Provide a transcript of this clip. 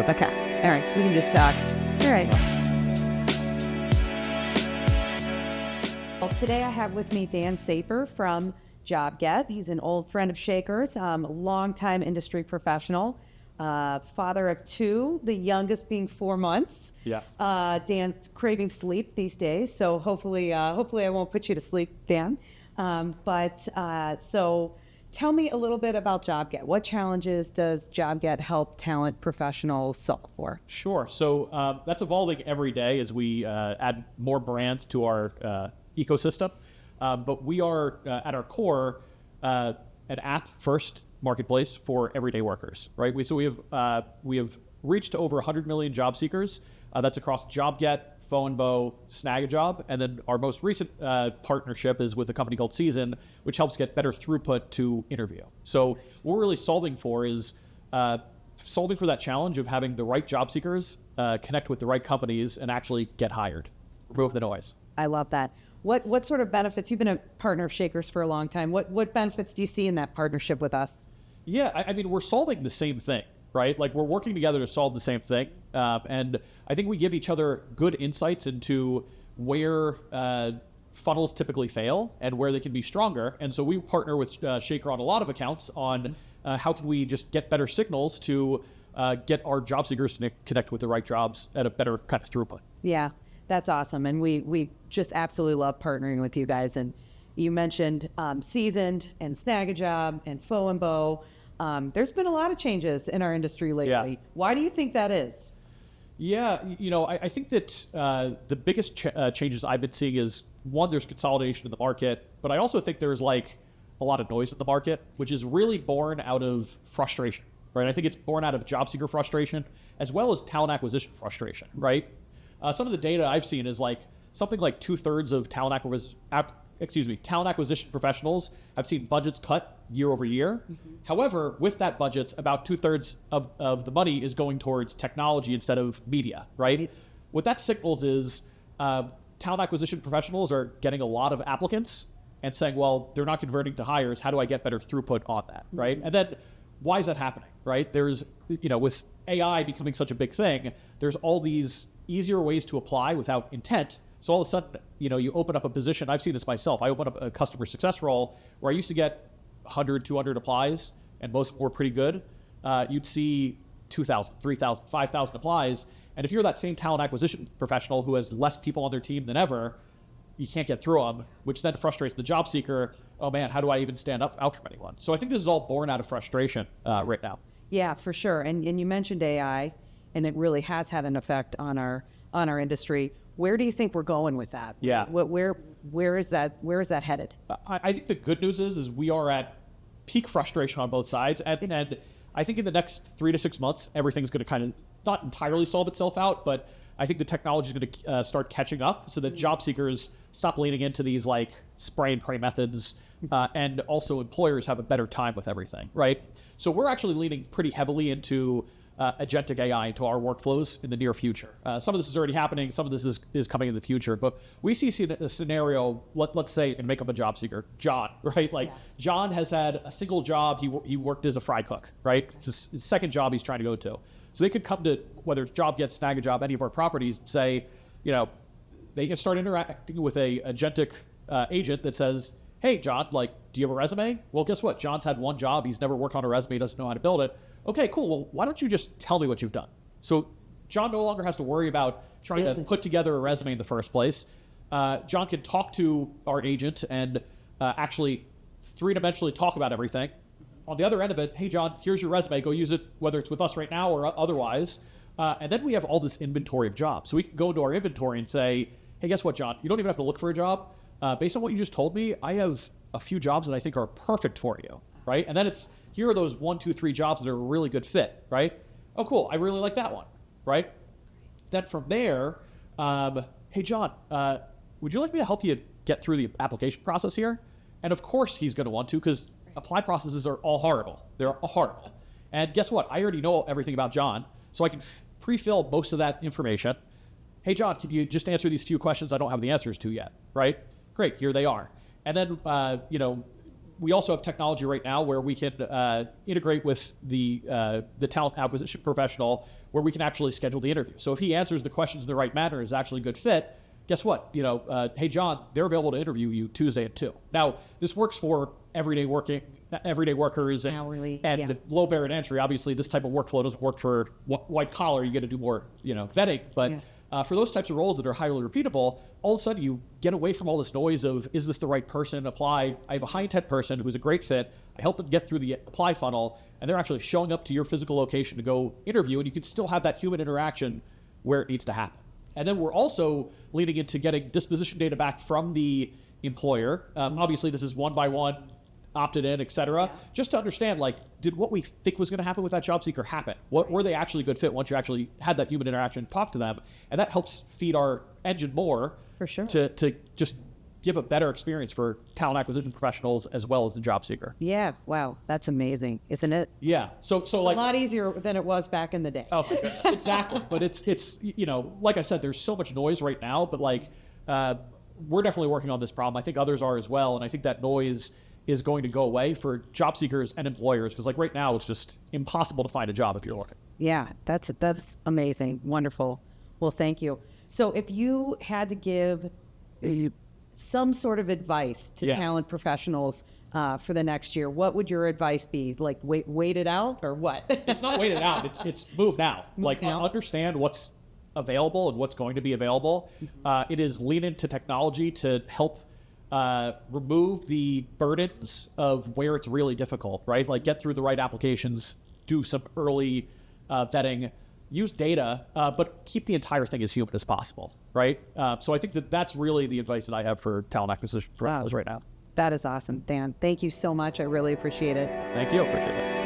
Okay. All right. We can just talk. All right. Well, today I have with me Dan Sapir from JobGet. He's an old friend of Shaker's, a longtime industry professional, father of two, the youngest being 4 months. Yes. Dan's craving sleep these days, so hopefully I won't put you to sleep, Dan. So tell me a little bit about JobGet. What challenges does JobGet help talent professionals solve for? Sure. So that's evolving every day as we add more brands to our ecosystem. But we are, at our core, an app-first marketplace for everyday workers, right? We have reached over 100 million job seekers. That's across JobGet, Bo, Snag a Job, and then our most recent partnership is with a company called Season, which helps get better throughput to interview. So what we're really solving for is solving for that challenge of having the right job seekers connect with the right companies and actually get hired. Remove the noise. I love that. What sort of benefits? You've been a partner of Shaker's for a long time. What benefits do you see in that partnership with us? Yeah, I mean, we're solving the same thing, right? Like, we're working together to solve the same thing. And I think we give each other good insights into where funnels typically fail and where they can be stronger. And so we partner with Shaker on a lot of accounts on how can we just get better signals to get our job seekers to connect with the right jobs at a better kind of throughput. Yeah, that's awesome. And we just absolutely love partnering with you guys. And you mentioned Seasoned and Snag a Job and Bo. There's been a lot of changes in our industry lately. Yeah. Why do you think that is? Yeah, I think that the biggest changes I've been seeing is, one, there's consolidation in the market, but I also think there's like a lot of noise in the market, which is really born out of frustration, right? I think it's born out of job seeker frustration as well as talent acquisition frustration, right? Some of the data I've seen is like something like 2/3 of talent acquisition professionals have seen budgets cut year over year. Mm-hmm. However, with that budget, about 2/3 of the money is going towards technology instead of media, right? What that signals is talent acquisition professionals are getting a lot of applicants and saying, well, they're not converting to hires. How do I get better throughput on that, right? Mm-hmm. And then why is that happening, right? There's, with AI becoming such a big thing, there's all these easier ways to apply without intent. So all of a sudden, you open up a position. I've seen this myself. I opened up a customer success role where I used to get 100, 200 applies, and most were pretty good. You'd see 2,000, 3,000, 5,000 applies. And if you're that same talent acquisition professional who has less people on their team than ever, you can't get through them, which then frustrates the job seeker. Oh man, how do I even stand up out from anyone? So I think this is all born out of frustration right now. Yeah, for sure. And you mentioned AI, and it really has had an effect on our industry. Where do you think we're going with that? Yeah. Where is that headed? I think the good news is we are at peak frustration on both sides, and I think in the next 3 to 6 months, everything's going to kind of not entirely solve itself out, but I think the technology is going to start catching up so that job seekers stop leaning into these like spray and pray methods, and also employers have a better time with everything, right? So we're actually leaning pretty heavily into agentic AI into our workflows in the near future. Some of this is already happening. Some of this is coming in the future. But we see a scenario, let's say, and make up a job seeker, John, right? Like, yeah. John has had a single job. He worked as a fry cook, right? It's his second job he's trying to go to. So they could come to, whether it's JobGet, Snag a Job, any of our properties, and say, they can start interacting with a agentic agent that says, hey, John, like, do you have a resume? Well, guess what? John's had one job. He's never worked on a resume. He doesn't know how to build it. Okay, cool. Well, why don't you just tell me what you've done? So John no longer has to worry about trying to put together a resume in the first place. John can talk to our agent and actually three-dimensionally talk about everything. On the other end of it, hey, John, here's your resume. Go use it, whether it's with us right now or otherwise. And then we have all this inventory of jobs. So we can go into our inventory and say, hey, guess what, John? You don't even have to look for a job. Based on what you just told me, I have a few jobs that I think are perfect for you, right? And then it's, here are those 1, 2, 3 jobs that are a really good fit, right? Oh, cool. I really like that one, right? Then from there, hey, John, would you like me to help you get through the application process here? And of course he's going to want to, because apply processes are all horrible. They're all horrible. And guess what? I already know everything about John, so I can pre-fill most of that information. Hey, John, can you just answer these few questions I don't have the answers to yet, right? Great, here they are. And then, we also have technology right now where we can integrate with the talent acquisition professional, where we can actually schedule the interview. So if he answers the questions in the right manner, is actually a good fit, guess what? Hey John, they're available to interview you Tuesday at 2. Now this works for everyday workers and Hourly, low barrier to entry. Obviously, this type of workflow doesn't work for white collar. You got to do more, vetting. But for those types of roles that are highly repeatable, all of a sudden you get away from all this noise of, is this the right person? Apply. I have a high intent person who's a great fit. I help them get through the apply funnel, and they're actually showing up to your physical location to go interview, and you can still have that human interaction where it needs to happen. And then we're also leading into getting disposition data back from the employer. Obviously, this is one by one, opted in, et cetera, just to understand, did what we think was going to happen with that job seeker happen? Were they actually a good fit once you actually had that human interaction, talk to them? And that helps feed our engine more For sure. to just give a better experience for talent acquisition professionals as well as the job seeker. Yeah. Wow. That's amazing, isn't it? Yeah. So It's a lot easier than it was back in the day. Oh, exactly. But it's like I said, there's so much noise right now, but we're definitely working on this problem. I think others are as well. And I think that noise is going to go away for job seekers and employers, because right now it's just impossible to find a job if you're looking. Yeah, that's amazing. Wonderful. Well, thank you. So if you had to give some sort of advice to talent professionals for the next year, what would your advice be? Wait it out, or what? It's not wait it out. It's move now. Understand what's available and what's going to be available. It is lean into technology to help remove the burdens of where it's really difficult, right? Get through the right applications, do some early vetting, use data, but keep the entire thing as human as possible, right? So I think that's really the advice that I have for talent acquisition professionals right now. That is awesome, Dan. Thank you so much. I really appreciate it. Thank you. Appreciate it.